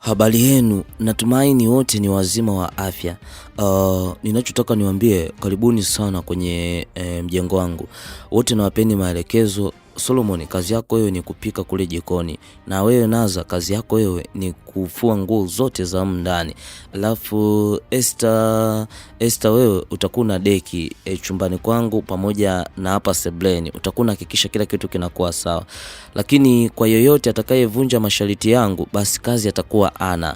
Habari yenu, natumaini wote ni wazima wa afya. Ninachotaka niwaambie karibuni sana kwenye mjengo wangu. Wote nawapeni maelekezo. Solomon, kazi yako wewe ni kupika kule jikoni. Na wewe Naza, kazi yako wewe ni kufua nguo zote za ndani. Alafu Esther wewe utakuwa na deki chumbani kwangu pamoja na hapa sebleni. Utakuwa hakikisha kila kitu kinakuwa sawa. Lakini kwa yoyote atakayevunja masharti yangu, basi kazi atakuwa ana.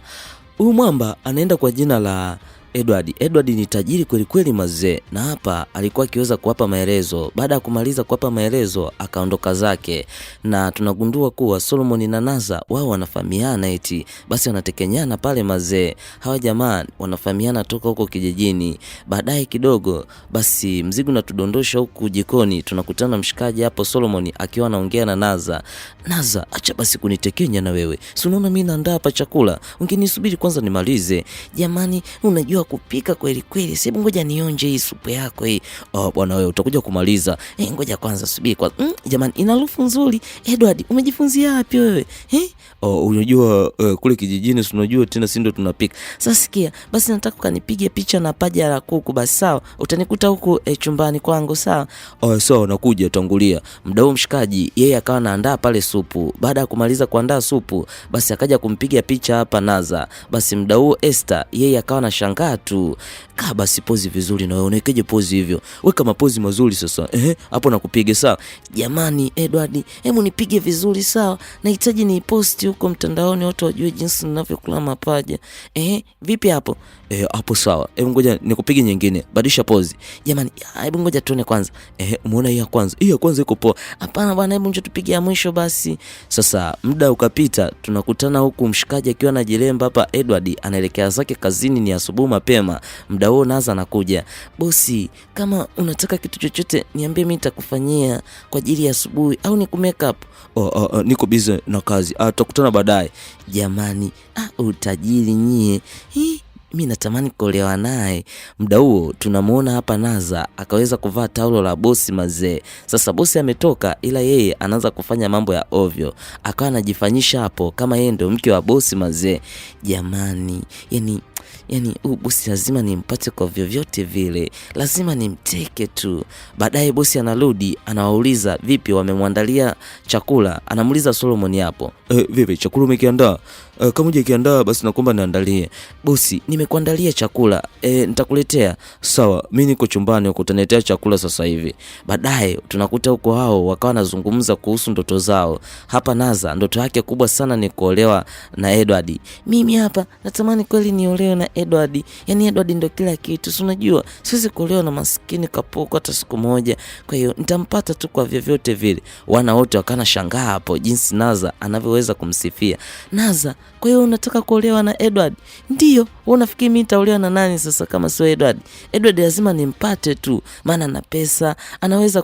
Huyu mwamba anaenda kwa jina la Edward. Edward ni tajiri kweli kweli mazee, na hapa alikuwa akiweza kuwapa maelezo. Baada ya kumaliza kuwapa maelezo akaondoka zake, na tunagundua kuwa Solomon na Naza wao wanafahamiana eti. Basi wanatekenyana pale mazee. Hawa jamaa wanafahamiana toka huko kijijini. Baadaye kidogo basi mzigo unatudondosha huku jikoni, tunakutana mshikaji hapo Solomon akiwa anaongea na Naza. Naza, acha basi kunitekenya na wewe. Si unaona mimi naandaa hapa chakula? Ungenisubiri kwanza nimalize. Jamani, unajua kupika kweli kweli. Hebu ngoja nionje hii supu yako hii. Bwana wewe utakuja kumaliza. Ngoja kwanza subiri kwa. Jamani, ina harufu nzuri. Edward, umejifunzia wapi wewe? Unajua kule kijijini unajua tena si ndio tunapika. Sasa sikia, basi nataka ukanipige picha na paja la kuku basi sawa. Utanikuta huko chumbani kwangu sawa? Sawa, nakuja tangulia. Mdau mshikaji yeye akawa anaandaa pale supu. Baada ya kumaliza kuandaa supu, basi akaja kumpiga picha hapa Naza. Basi mdau Esther yeye akawa anashangaa tu. Kaa basi pozi vizuri na wewe unaikeje pozi hivyo? Weka mapozi mazuri sasa. Hapo nakupige sawa. Jamani Edward, hebu nipige vizuri sawa. Nahitaji ni post huko mtandaoni watu wajue jinsi ninavyokula mapaja. Vipi hapo? Hapo sawa. Hebu ngoja nikupige nyingine. Badilisha pozi. Jamani, hebu ngoja tuone kwanza. Umeona hii ya kwanza? Hii ya kwanza iko poa. Hapana bwana, hebu njoo tupige ya mwisho basi. Sasa muda ukapita, tunakutana huku mshikaji akiwa anajilemba hapa. Edward anaelekea zake kazini, ni asubuhi mapema. Muda huo Naza anakuja. Bosi, kama unataka kitu chochote niambie, mimi nitakufanyia kwa ajili ya asubuhi au ni kumake up. Niko busy na kazi. Tutakutana baadaye. Jamani, utajiri nyie. Mimi natamani kuolewa naye. Muda huo tunamuona hapa Naza akaweza kuvaa taulo la bosi mazee. Sasa bosi ametoka, ila yeye anaanza kufanya mambo ya ovyo. Akawa anajifanyisha hapo kama yeye ndio mke wa bosi mazee. Jamani, yani bosi lazima nimpate kwa vyovyote vile. Lazima nimteke tu. Baadaye bosi anarudi, anawauliza vipi wamemwandalia chakula. Anamuuliza Solomon hapo. Vipi chakula umekiandaa? Kama hujakiandaa basi naomba niandalie. Bosi, nimekuandalia chakula. Nitakuletea. Sawa, mimi niko chumbani huko, utaniletea chakula sasa hivi. Baadaye tunakuta huko hao wakawa wanazungumza kuhusu ndoto zao. Hapa Naza ndoto yake kubwa sana ni kuolewa na Edward. Mimi hapa natamani kweli niolewe na Edward. Yaani Edward ndio kila kitu. Si unajua siwezi kuolewa na maskini kapoko hata siku moja. Kwa hiyo nitampata tu kwa vyovyote vile. Wana wote wakana shangaa hapo jinsi Naza anavyoweza kumsifia. Naza, kwa hiyo unataka kuolewa na Edward? Ndio. Wewe unafikiri mimi nitaolewa na nani sasa kama sio Edward? Edward lazima nimpate tu, maana ana pesa, anaweza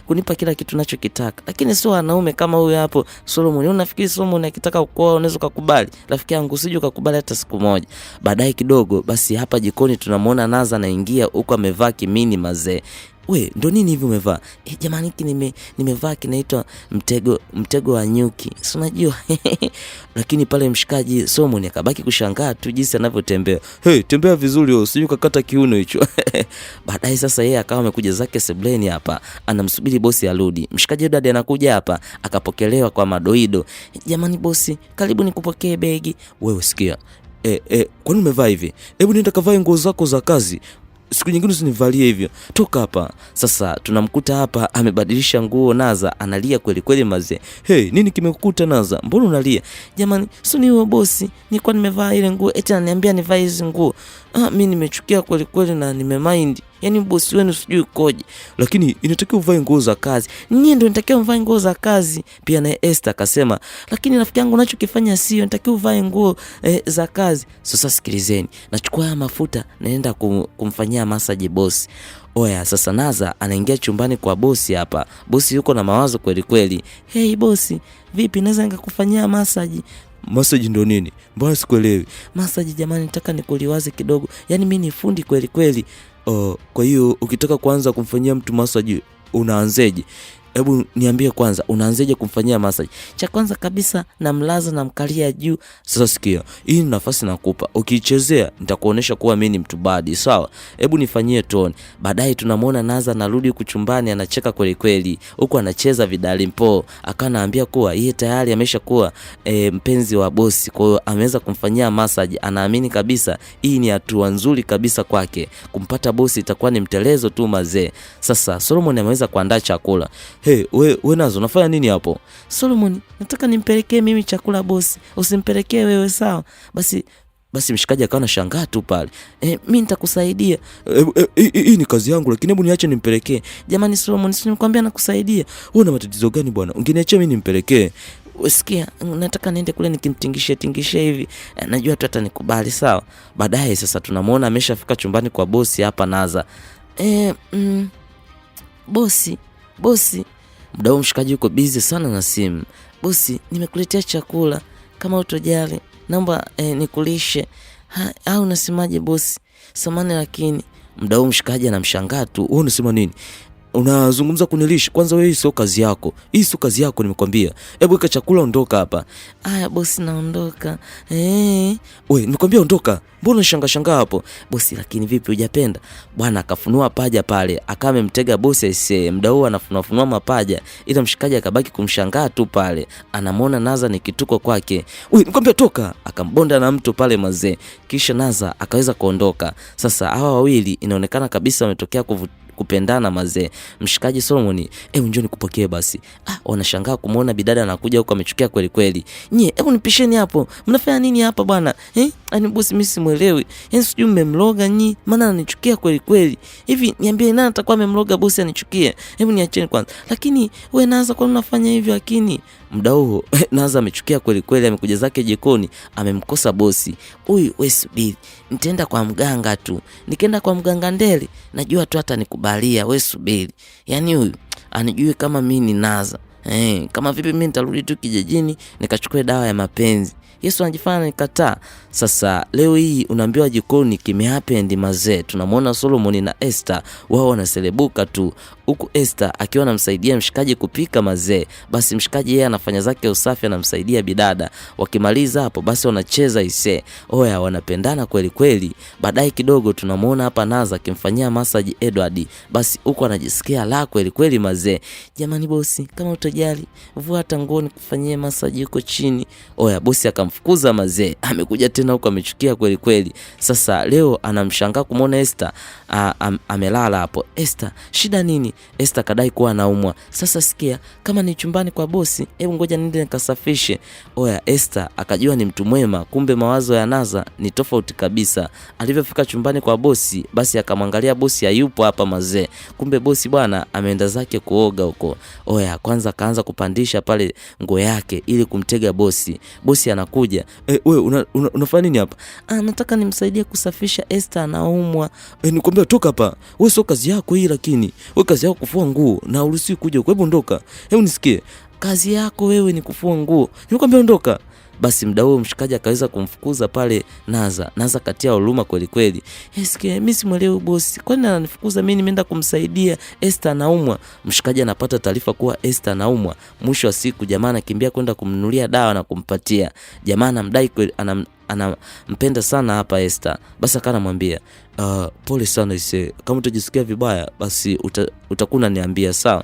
kunipa kila kitu ninachokitaka. Lakini sio wanaume kama huyu hapo Solomon. Unafikiri Solomon akitaka kuoa unaweza kukubali? Rafiki yangu, usije ukakubali hata siku moja. Baadaye kidogo basi hapa jikoni tunamuona Naza anaingia huko amevaa kimini mazee. We, ndo nini hivi umevaa? Jamani, hiki nimevaa kinaitwa mtego wa nyuki. Si unajua? Lakini pale mshikaji Solomon akabaki kushangaa tu jinsi anavyotembea. Tembea vizuri wewe, usije ukakata kiuno hicho. Baadaye sasa yeye akawa amekuja zake sebleni hapa, anamsubiri bosi arudi. Mshikaji dada anakuja hapa, akapokelewa kwa madoido. Jamani bosi, karibu nikupokee begi. Wewe sikia. Kwani umevaa hivi? Hebu nenda kavae nguo zako za kazi. Siku nyingine usinivalie hivyo. Toka hapa. Sasa tunamkuta hapa amebadilisha nguo. Naza analia kweli kweli mazee. Nini kimekukuta Naza? Mbona unalia? Jamani, sio ni wewe bosi. Nilikuwa nimevaa ile nguo eti ananiambia nivae hizo nguo. Mimi nimechukia kweli kweli na nimemind. Yaani bosi wenu sijui koje. Lakini inatakiwa uvae nguo za kazi. Nyinyi ndio inatakiwa mvae nguo za kazi. Pia na Esther akasema, lakini rafiki yangu unachokifanya sio, inatakiwa uvae nguo za kazi. Sasa sikilizeni. Nachukua haya mafuta naenda kumfanyia massage bosi. Oya, sasa Naza anaingia chumbani kwa bosi hapa. Bosi yuko na mawazo kweli kweli. Bosi, vipi naweza nikakufanyia massage? Massage ndo nini? Mbona sikuelewi? Massage jamani, nataka nikuliwaze kidogo. Yaani mimi ni fundi kweli kweli. Kwa hiyo ukitaka kuanza kumfanyia mtu massage unaanzeje? hebu niambie kwanza unaanzaje kumfanyia massage? Cha kwanza kabisa namlaza na mkalia juu. Sasa sikia, hii ni nafasi nakupa. Ukiichezea nitakuonesha kuwa mimi ni mtu badi, sawa? Hebu nifanyie tone. Baadaye tunamwona Naza anarudi kuchumbani anacheka kweli kweli. Huko anacheza vidali mpo. Akanaambia kuwa yeye tayari ameshakuwa mpenzi wa bosi. Kwa hiyo ameweza kumfanyia massage. Anaamini kabisa hii ni hatua nzuri kabisa kwake. Kumpata bosi itakuwa ni mtelezo tu mazee. Sasa Solomon ameweza kuandaa chakula. Hey, we Nazo unafanya nini hapo? Solomon, nataka nimpelekee mimi chakula bosi. Usimpelekee wewe, sawa? Basi mshikaji akawa anashangaa tu pale. Mimi nitakusaidia. Hii ni kazi yangu, lakini hebu niache nimpelekee. Jamani Solomon, si nimekwambia nakusaidia. Wewe una matatizo gani bwana? Ungeniachia mimi nimpelekee. Usikia, nataka niende kule nikimtingishe hivi. Najua tu atanikubali, sawa? Baadaye sasa tunamuona ameshafika chumbani kwa bosi hapa Naza. Bosi. Mdau mshikaji yuko busy sana na simu. Bosi, nimekuletea chakula. Kama utojali, naomba nikulishe. Au unasemaje bosi? Samani lakini mdau mshikaji anamshangaa tu. Wewe unasema nini? Unazungumza kunilisha? Kwanza wewe sio kazi yako. Hii sio kazi yako nimekwambia. Hebu weka chakula ondoka hapa. Aya bosi naondoka. Wewe nimekwambia ondoka. Mbona unashangaa hapo? Bosi lakini vipi hujapenda? Bwana akafunua paja pale. Akamemtega bosi aisee. Mdau anafunua mapaja. Ila mshikaji akabaki kumshangaa tu pale. Anamwona Naza ni kituko kwake. Wewe nimekwambia toka. Akambonda na mtu pale mazee. Kisha Naza akaweza kuondoka. Sasa hawa wawili inaonekana kabisa wametokea kupendana mazee. Mshikaji Solomon, njoo nikupokee basi. Wanashangaa kumuona bidada anakuja huko amechukia kweli kweli. Nyie, hebu nipisheni hapo. Mnafanya nini hapa bwana? Ani bosi mimi simuelewi. Sijui mmemloga nyinyi, maana ananichukia kweli kweli. Hivi niambie nani atakuwa amemloga bosi anichukie? Hebu niacheni kwanza. Lakini wewe Naza kwa nini unafanya hivyo lakini? Mdau Naza amechukia kweli kweli, amekuja zake jikoni, amemkosa bosi. Huyu wewe subiri. Nitaenda kwa mganga tu. Nikienda kwa mganga Ndele, najua tu hata nikubalia, wewe subiri. Yaani huyu anijue kama mimi ni Naza. Kama vipi mimi nitarudi tu kijijini nikachukue dawa ya mapenzi. Yesu anajifanya nikataa. Sasa leo hii unaambiwa jikoni kimehappen mazee. Tunamwona Solomon na Esther wao wanaselebuka tu. Huku Esther akiwa anamsaidia mshikaji kupika mazee. Basi mshikaji yeye anafanya zake usafi, anamsaidia bidada. Wakimaliza hapo basi wanacheza ise. Oya wanapendana kweli kweli. Baadaye kidogo tunamwona hapa Naza akimfanyia massage Edward. Basi huko anajisikia la kweli kweli mazee. Jamani bosi, kama utojali, vua hata nguo nikufanyie massage huko chini. Oya bosi akamfukuza mazee. Amekuja tena huko amechukia kweli kweli. Sasa leo anamshangaa kumuona Esther amelala hapo. Esther, shida nini? Esther kadai kuwa anaumwa. Sasa sikia, kama ni chumbani kwa bosi, hebu ngoja niende nikasafishe. Oya Esther akajua ni mtu mwema, kumbe mawazo ya Naza ni tofauti kabisa. Alivyofika chumbani kwa bosi, basi akamwangalia bosi hayupo hapa mazee. Kumbe bosi bwana ameenda zake kuoga huko. Oya kwanza kaanza kupandisha pale nguo yake ili kumtega bosi. Bosi anakuja. Wewe unafanya nini hapa? Nataka nimsaidie kusafisha, Esther anaumwa. Nikwambia toka hapa. Wewe sio kazi yako hii, lakini wewe kazi yako kufua nguo na uruhusiwi kuja huko. Hebu ondoka. Hebu nisikie. Kazi yako wewe ni kufua nguo. Nikwambia ondoka. Basi mda huo mshikaji akaweza kumfukuza pale Naza. Naza katia huruma kweli kweli. Sikia, mimi simuelewi bosi. Kwani ananifukuza mimi nimeenda kumsaidia Esther anaumwa. Mshikaji anapata taarifa kuwa Esther anaumwa. Mwisho wa siku jamaa anakimbia kwenda kumnunulia dawa na kumpatia. Jamaa anamdai anampenda sana hapa Esther. Basi akanamwambia, pole sana ise. Kama utajisikia vibaya basi utakuna niambia, sawa?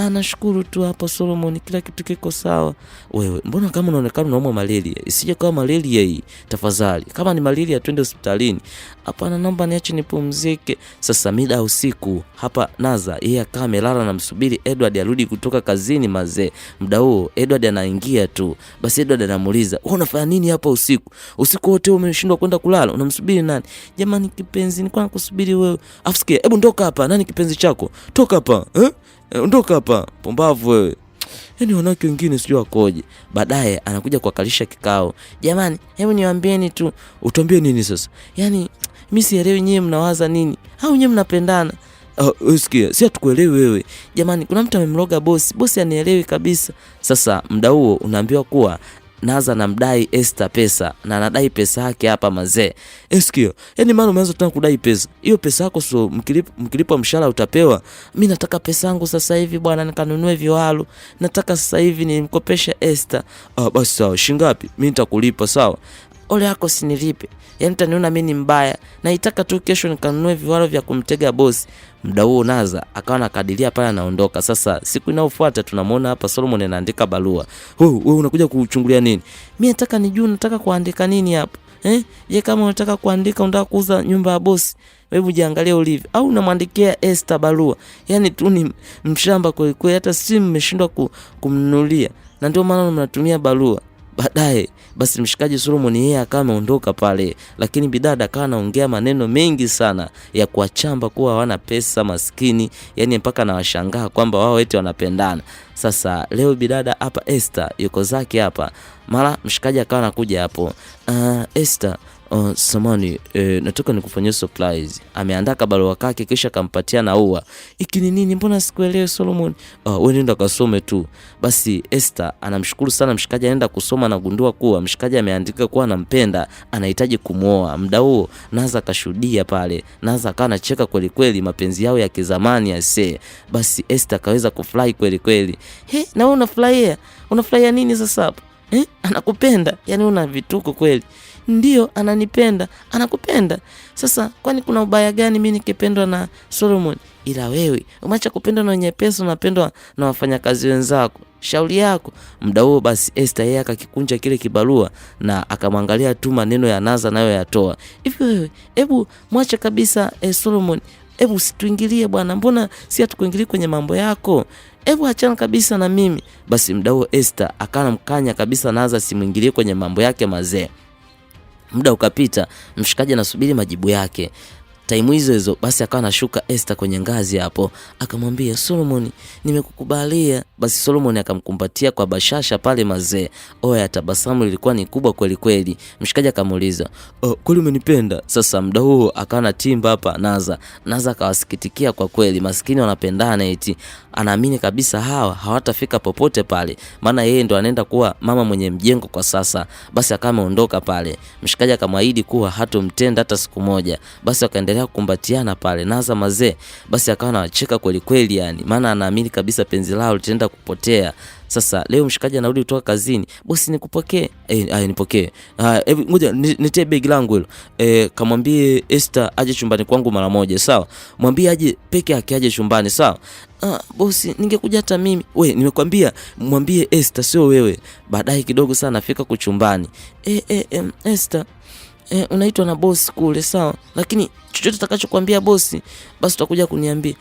Nashukuru tu hapa Solomon, kila kitu kiko sawa. Wewe mbona kama unaonekana unaumwa malaria? Isije kama malaria hii, tafadhali. Kama ni malaria twende hospitalini. Hapana, naomba niache nipumzike. Sasa mida usiku hapa Naza yeye akawa amelala na msubiri Edward arudi kutoka kazini mazee. Muda huo Edward anaingia tu. Basi Edward anamuuliza, "Wewe unafanya nini hapa usiku? Usiku wote umeshindwa kwenda kulala? Unamsubiri nani?" "Jamani kipenzi, nilikuwa nakusubiri wewe." "Afusikia, hebu ndoka hapa. Nani kipenzi chako? Toka hapa." Ondoka hapa. Pumbavu wewe. Yaani wanawake wengine sio wakoje. Baadaye anakuja kuakalisha kikao. "Jamani, hebu niwaambieni tu." "Utuambie nini sasa?" "Yaani mimi sielewi nyewe mnawaza nini? Au nyewe mnapendana?" Usikia, si hatukuelewi wewe. Jamani, kuna mtu amemloga bosi. Bosi anielewi kabisa." Sasa muda huo unaambiwa kuwa Naza anamdai Esther pesa na anadai pesa yake hapa mazee. Sikia, yani maana umeanza tena kudai pesa. Hiyo pesa yako sio mkilipa mshahara utapewa. Mimi nataka pesa yangu sasa hivi bwana, nikanunue viwalu. Nataka sasa hivi nimkopesha Esther. Basi sawa, shingapi? Mimi nitakulipa sawa. Ole yako sinilipe. Yaani taniona mimi ni mbaya. Naitaka tu kesho nikanunue viwalo vya kumtega bosi. Muda huo Naza akawa anakadiria pale anaondoka. Sasa siku inayofuata tunamuona hapa Solomon anaandika barua. Wewe unakuja kuchungulia nini? Mimi nataka nijue unataka kuandika nini hapa? Je, kama unataka kuandika unataka kuuza nyumba ya bosi, hebu jiangalie ulivyo. Au unamwandikia Esther barua. Yaani tu ni mshamba kweli kweli, hata si mmeshindwa kumnunulia. Na ndio maana mnatumia barua. Baadaye basi mshikaji Solomon yeye akawa ameondoka pale, lakini bidada akawa anaongea maneno mengi sana ya kuachamba kuwa hawana pesa maskini, yani mpaka nawashangaa kwamba wao eti wanapendana. Sasa leo bidada hapa Esther yuko zake hapa, mara mshikaji akawa anakuja hapo. Esther, samani, nataka nikufanyie surprise. Ameandaa barua kake kisha kampatia na ua. Iki ni nini? Mbona sikuelewi Solomon? Wewe nenda kasome tu. Basi Esther anamshukuru sana mshikaji, anaenda kusoma na gundua kuwa mshikaji ameandika kuwa anampenda, anahitaji kumuoa. Muda huo Naza akashuhudia pale. Naza akawa anacheka kweli kweli, mapenzi yao ya kizamani ase. Basi Esther akaweza kufurahi kweli kweli. Na wewe unafurahia? Unafurahia nini sasa hapo? Anakupenda. Yaani una vituko kweli. Ndio, ananipenda. Anakupenda. Sasa kwani kuna ubaya gani mimi nikipendwa na Solomon? Ila wewe umeacha kupendwa na wenye pesa, unapendwa na wafanyakazi wenzako. Shauri yako. Muda huo basi Esther yeye akakikunja kile kibarua na akamwangalia tu maneno ya Naza nayo yatoa. Hivi wewe, hebu mwache kabisa Solomon. Hebu usituingilie bwana. Mbona si hatukuingilie kwenye mambo yako? Hebu achana kabisa na mimi. Basi muda huo Esther akana mkanya kabisa Naza simuingilie kwenye mambo yake mazee. Muda ukapita, mshikaji anasubiri majibu yake. Time hizo basi akawa anashuka Esther kwenye ngazi hapo, akamwambia Solomon, nimekukubalia. Basi Solomon akamkumbatia kwa bashasha pale mazee. Oya, tabasamu lilikuwa ni kubwa kweli kweli. Mshikaji akamuuliza, kweli umenipenda? Sasa muda huo akawa na timba hapa Naza akawasikitikia kwa kweli, maskini wanapendana eti. Anaamini kabisa hawa hawatafika popote pale, maana yeye ndo anaenda kuwa mama mwenye mjengo kwa sasa. Basi akawa ameondoka pale. Mshikaji akamwahidi kuwa hatomtenda hata siku moja. Basi akaendelea kukumbatiana pale Naza mazee. Basi akawa anacheka kweli kweli, yani maana anaamini kabisa penzi lao litaenda kupotea. Sasa leo mshikaji anarudi kutoka kazini. Bosi nikupokee? Nipokee. Hebu ngoja nitie begi langu hilo. Kamwambie Esther aje chumbani kwangu mara moja, sawa? Mwambie aje peke yake, aje chumbani, sawa? Bosi ningekuja hata mimi. We, nimekwambia mwambie Esther, sio wewe. Baadaye kidogo sana afika kuchumbani. Esther, unaitwa na bosi kule, sawa? Lakini chochote utakachokuambia bosi basi utakuja kuniambia.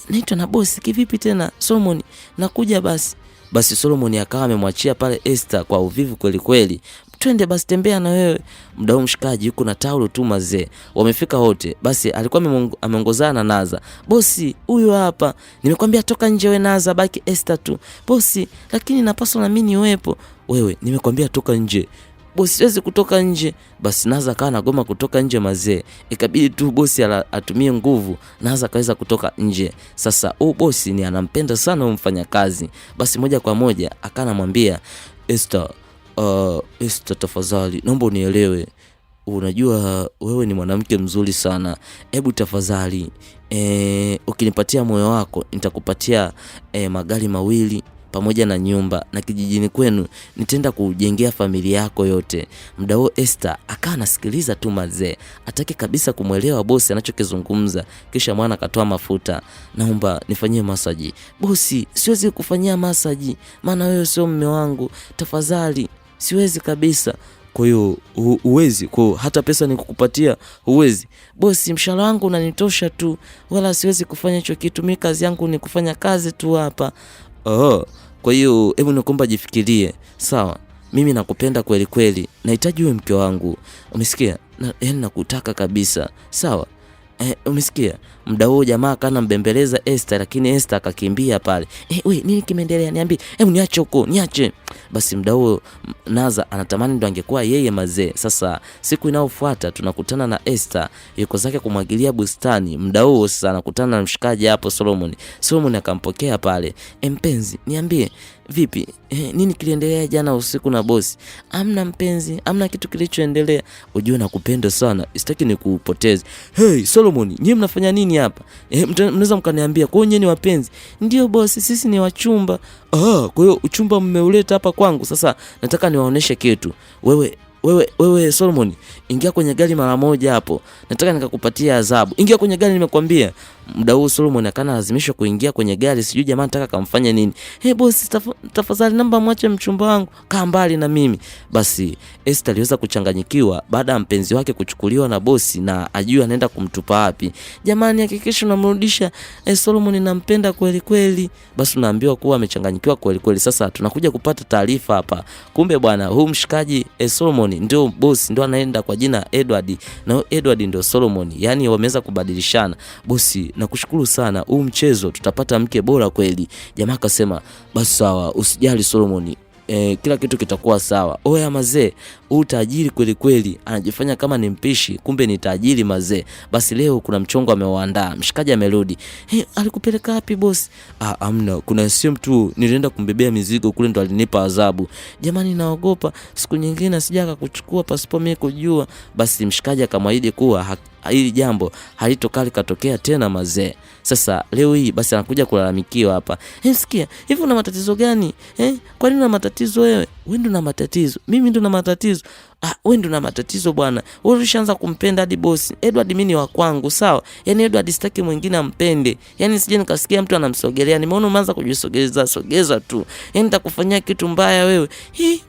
Naitwa na bosi kivipi tena Solomon? Nakuja basi. Basi Solomon akawa amemwachia pale Esther kwa uvivu kweli kweli. Twende basi, tembea na wewe. Muda huu mshikaji yuko na taulo tu mazee. Wamefika wote. Basi alikuwa ameongozana na Naza. Bosi, huyu hapa. Nimekwambia toka nje we Naza, baki Esther tu. Bosi, lakini napaswa na mimi niwepo. Wewe, nimekwambia toka nje. Bosi, siwezi kutoka nje. Basi Naza akawa anagoma kutoka nje mazee. Ikabidi tu bosi atumie nguvu, Naza akaweza kutoka nje. Sasa bosi ni anampenda sana mfanyakazi. Basi moja kwa moja akawa anamwambia Esther, Esther tafadhali naomba unielewe. Unajua wewe ni mwanamke mzuri sana. Hebu tafadhali ukinipatia moyo wako nitakupatia magari mawili pamoja na nyumba, na kijijini kwenu nitaenda kujengea familia yako yote. Muda huo Esther akawa anasikiliza tu mazee, atake kabisa kumuelewa bosi anachokizungumza. Kisha mwana akatoa mafuta. Naomba nifanyie masaji. Bosi, siwezi kufanyia masaji maana wewe sio mume wangu. Tafadhali, siwezi kabisa. Kwa hiyo uwezi, kwa hata pesa nikukupatia uwezi? Bosi, mshahara wangu unanitosha tu, wala siwezi kufanya hicho kitu. Mimi kazi yangu ni kufanya kazi tu hapa. Kwa hiyo hebu nakuomba jifikirie, sawa? Mimi nakupenda kweli kweli, nahitaji uwe mke wangu, umesikia? Yaani nakutaka kabisa, sawa? Umesikia? Muda huo jamaa kana mbembeleza Esther, lakini Esther akakimbia pale. We, nini kimeendelea? Niambie. Hebu niache huko, niache. Basi muda huo Naza anatamani ndo angekuwa yeye mazee. Sasa siku inayofuata tunakutana na Esther yuko zake kumwagilia bustani. Muda huo sasa anakutana na mshikaji hapo Solomon. Solomon akampokea pale. Mpenzi, niambie vipi? Nini kiliendelea jana usiku na bosi? Amna mpenzi, amna kitu kilichoendelea. Ujue nakupenda sana, sitaki nikupoteze. Hey Solomon, nyinyi mnafanya nini hapa? Mnaweza mkaniambia kwa nini ni wapenzi? Ndio bosi, sisi ni wachumba. Kwa hiyo uchumba mmeuleta hapa kwangu. Sasa nataka niwaoneshe kitu. Wewe Solomon, ingia kwenye gari mara moja hapo. Nataka nikakupatia adhabu. Ingia kwenye gari nimekwambia. Muda huu Solomon akana lazimishwa kuingia kwenye gari. Sijui jamaa nataka kamfanya nini. Boss, tafadhali namba mwache mchumba wangu. Kaa mbali na mimi. Basi Esther aliweza kuchanganyikiwa baada ya mpenzi wake kuchukuliwa na bosi na ajui anaenda kumtupa wapi. Jamani, hakikisha unamrudisha. Solomon nampenda kweli kweli. Basi unaambiwa kuwa amechanganyikiwa kweli kweli. Sasa tunakuja kupata taarifa hapa. Kumbe bwana, huu mshikaji Solomon ndio bosi, ndio anaenda kwa jina Edward na Edward ndio Solomon. Yaani wameweza kubadilishana. Bosi, nakushukuru sana. Huu mchezo tutapata mke bora kweli. Jamaa akasema, basi sawa, usijali Solomon. Kila kitu kitakuwa sawa. Oya mazee, huu tajiri kweli kweli anajifanya kama ni mpishi, kumbe ni tajiri mazee. Basi leo kuna mchongo amewaandaa. Mshikaji amerudi. Alikupeleka wapi bosi? Amna, kuna sio mtu nilienda kumbebea mizigo kule ndo alinipa adhabu. Jamani naogopa, siku nyingine sijaka kuchukua pasipo mimi kujua. Basi mshikaji akamwahidi kuwa hili jambo halitokali katokea tena mazee. Sasa leo hii basi anakuja kulalamikiwa hapa. Sikia, hivi una matatizo gani? Kwa nini una matatizo wewe? Wewe ndo na matatizo. Mimi ndo na matatizo. Wewe ndo na matatizo bwana. Wewe ulishaanza kumpenda hadi bosi. Edward mimi ni wa kwangu, sawa? Yaani Edward sitaki mwingine ampende. Yaani sije nikasikia mtu anamsogelea. Nimeona umeanza kujisogeza tu. Yaani nitakufanyia kitu mbaya wewe.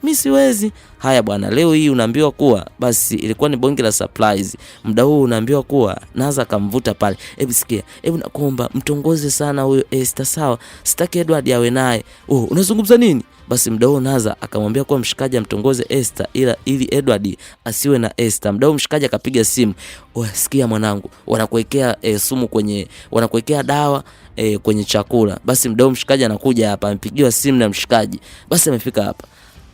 Mimi siwezi. Haya bwana, leo hii unaambiwa kuwa basi ilikuwa ni bonge la surprise. Muda huu unaambiwa kuwa Naza akamvuta pale. Sikia, nakuomba mtongoze sana huyo Esther, sawa? Sitaki Edward awe naye. Unazungumza nini? Basi muda huu Naza akamwambia kuwa mshikaji amtongoze Esther ili Edward asiwe na Esther. Muda huu mshikaji akapiga simu. Sikia mwanangu, wanakuwekea sumu wanakuwekea dawa kwenye chakula. Basi muda huu mshikaji anakuja hapa, amepigiwa simu na mshikaji. Basi amefika hapa.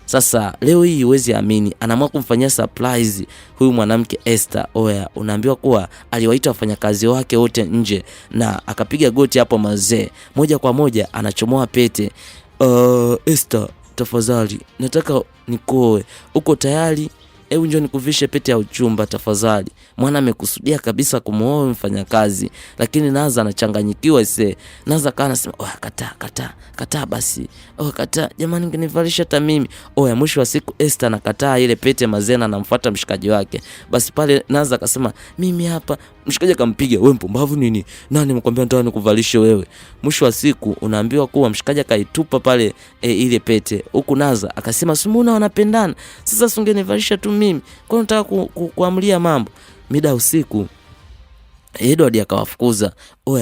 Sasa leo hii huwezi amini, anaamua kumfanyia surprise huyu mwanamke Esther. Unaambiwa kuwa aliwaita wafanyakazi wake wote nje na akapiga goti hapo mazee. Moja kwa moja anachomoa pete. Esther, tafadhali nataka nikoe. Uko tayari? Njoo nikuvishe pete ya uchumba tafadhali. Mwana amekusudia kabisa kumuoa mfanyakazi, lakini Naza anachanganyikiwa ise. Naza kana anasema, kataa basi. Kataa. Jamani ngenivalisha hata mimi. Mwisho wa siku Esther anakataa ile pete mazena, anamfuata mshikaji wake. Basi pale Naza akasema, mimi hapa. Mshikaji akampiga, wewe mpumbavu nini? Nani mkwambia nataka nikuvalishe wewe? Mwisho wa siku unaambiwa kuwa mshikaji akaitupa pale ile pete. Huku Naza akasema, sumuna wanapendana. Sasa sungenivalisha tu mimi. Kwa nataka kuamlia mambo. Mida usiku Edward akawafukuza.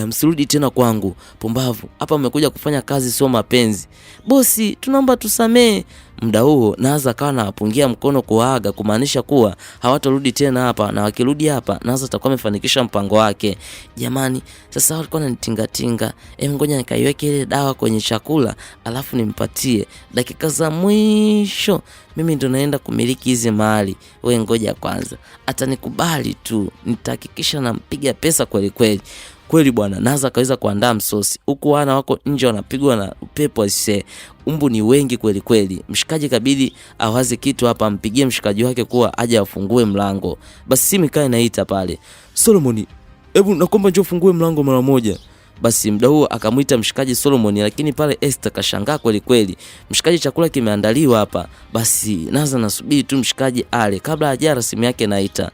Msirudi tena kwangu. Pumbavu. Hapa mmekuja kufanya kazi sio mapenzi. Bosi, tunaomba tusamee. Muda huo Naza akawa anapungia mkono kuaga, kumaanisha kuwa hawatarudi tena hapa, na wakirudi hapa Naza atakuwa amefanikisha mpango wake. Jamani, sasa walikuwa wananitinga. Ngoja nikaiweke ile dawa kwenye chakula alafu nimpatie. Dakika za mwisho mimi ndo naenda kumiliki hizi mali. Wewe ngoja kwanza. Atanikubali tu. Nitahakikisha nampiga pesa kweli kweli. Kweli bwana, Naza akaweza kuandaa msosi. Huku wana wako nje wanapigwa na upepo aisee. Umbu ni wengi kweli kweli. Mshikaji kabidi awaze kitu hapa, ampigie mshikaji wake kuwa aje afungue mlango. Basi simu ikae inaita pale. Solomon, naomba njoo ufungue mlango mara moja. Basi muda huo akamuita mshikaji Solomon, lakini pale Esther kashangaa kweli kweli. Mshikaji chakula kimeandaliwa hapa. Basi Naza nasubiri tu mshikaji ale. Kabla hajara simu yake naita.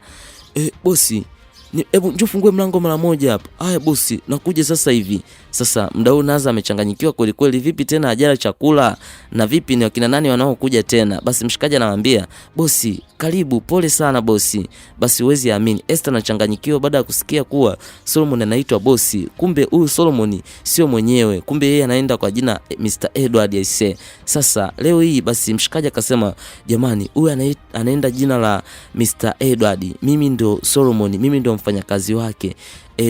Bosi, njoo fungue mlango mara moja hapa. Haya bosi, nakuja sasa hivi. Sasa muda huu Naza amechanganyikiwa kweli kweli, vipi tena hajala chakula na vipi ni wakina nani wanaokuja tena? Basi mshikaji anamwambia, "Bosi, karibu, pole sana bosi." Basi huwezi amini, Esther anachanganyikiwa baada ya kusikia kuwa Solomon anaitwa bosi. Kumbe huyu Solomon sio mwenyewe. Kumbe yeye anaenda kwa jina Mr. Edward aise. Sasa leo hii basi mshikaji akasema, "Jamani, huyu anaenda jina la Mr. Edward. Mimi ndo Solomon, mimi ndo mfanyakazi wake."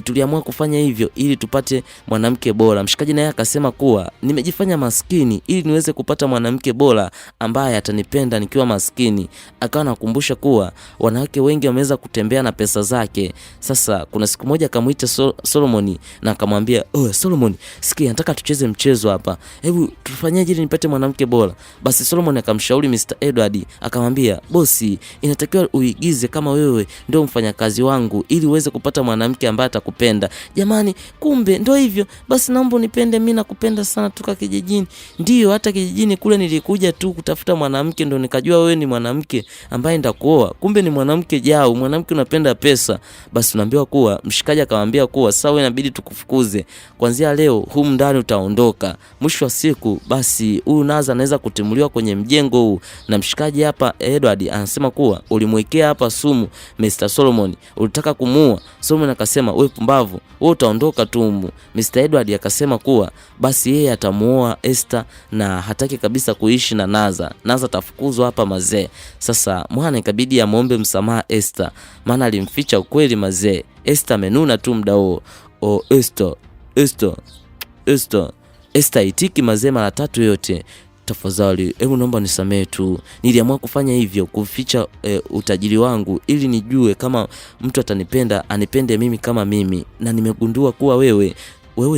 tuliamua kufanya hivyo ili tupate mwanamke bora. Mshikaji naye akasema kuwa nimejifanya maskini ili niweze kupata mwanamke bora ambaye atanipenda nikiwa maskini. Akawa anakumbusha kuwa wanawake wengi wameweza kutembea na pesa zake. Sasa kuna siku moja akamuita Solomon na akamwambia, Solomon, sikia, nataka tucheze mchezo hapa. Hebu tufanyaje ili nipate mwanamke bora? Basi Solomon akamshauri Mr. Edward, akamwambia, bosi, inatakiwa uigize kama wewe ndio mfanyakazi wangu ili uweze kupata mwanamke ambaye atakupenda. Jamani, kumbe ndio hivyo. Basi naomba unipende, mimi nakupenda sana toka kijijini. Ndio, hata kijijini kule nilikuja tu kutafuta mwanamke, ndio nikajua wewe ni mwanamke ambaye ndakuoa. Kumbe ni mwanamke jao, mwanamke unapenda pesa. Basi tunaambiwa kuwa mshikaji akamwambia kuwa sawa, inabidi tukufukuze. Kuanzia leo humu ndani utaondoka. Mwisho wa siku basi huyu Naza anaweza kutimuliwa kwenye mjengo huu. Na mshikaji hapa Edward anasema kuwa ulimwekea hapa sumu Mr. Solomon, ulitaka kumuua. Solomon akasema, wewe pumbavu, wewe utaondoka tu. Mr. Edward akasema kuwa basi yeye atamuoa Esther na hataki kabisa kuishi na Naza. Naza tafukuzwa hapa mazee. Sasa mwana ikabidi amuombe msamaha Esther, maana alimficha ukweli mazee. Esther amenuna tu muda huo. Esther itiki mazee mara 3 yote. Tafadhali, hebu naomba nisamee tu. Niliamua kufanya hivyo kuficha utajiri wangu ili nijue kama mtu atanipenda, anipende mimi kama mimi. Na nimegundua kuwa wewe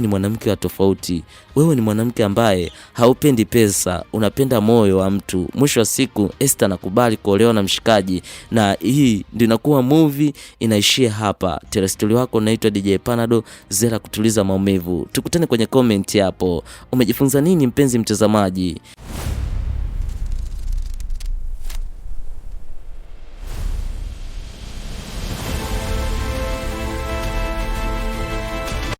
ni mwanamke wa tofauti. Wewe ni mwanamke ambaye haupendi pesa, unapenda moyo wa mtu. Mwisho wa siku Esther nakubali kuolewa na mshikaji, na hii ndio inakuwa movie inaishia hapa. Terrestrial wako naitwa DJ Panado, Zera kutuliza maumivu. Tukutane kwenye comment hapo. Umejifunza nini mpenzi mtazamaji?